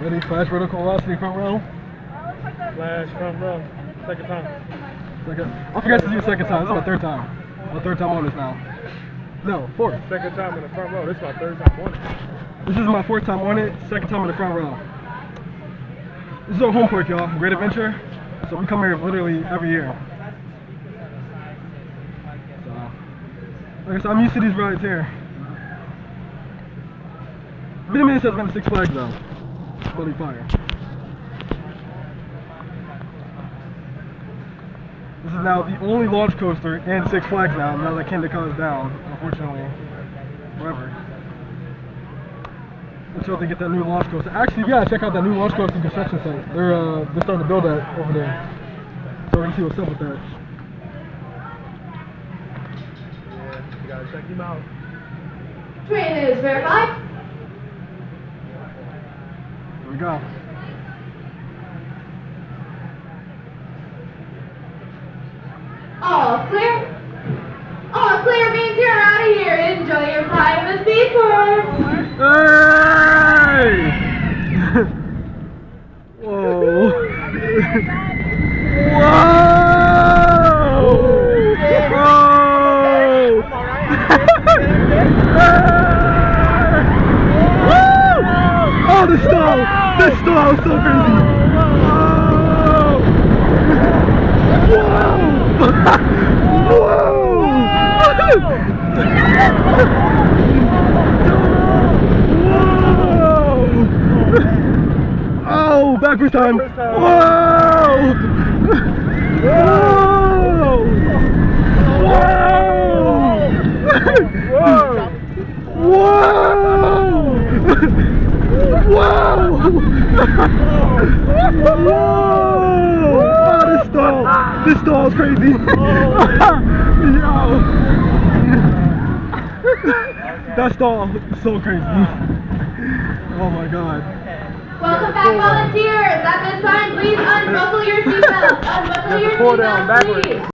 Ready? Flash vertical velocity front row. Flash front row. Second time. Second. I forgot to do second time. This is my third time. My third time on this now. No, fourth. Second time in the front row. This is my third time on it. This is my fourth time on it. Second time in the front row. This is our home court, y'all. Great Adventure. So we come here literally every year. So, like I said, I'm used to these rides here. Been a minute since I've been to Six Flags though. It's really fire. This is now the only launch coaster in Six Flags now that Kingda is down, unfortunately, forever. Until they get that new launch coaster. Actually, we gotta check out that new launch coaster construction site. They're starting to build that over there. So we're gonna see what's up with that. Yeah, you gotta check him out. Train is verified. Here we go. All clear. All clear means you're out of here. Enjoy your flight in the Speed Force. Hey! Whoa! Whoa! Oh, the stall! The stall is so crazy! Whoa! Whoa! Oh, backwards time! Whoa! Whoa! Whoa! Whoa! Whoa! Oh, this stall is crazy. Yo. That stall is so crazy. Oh my god. Welcome back, volunteers. At this time, please unbuckle your seatbelts. Unbuckle your seatbelts, please.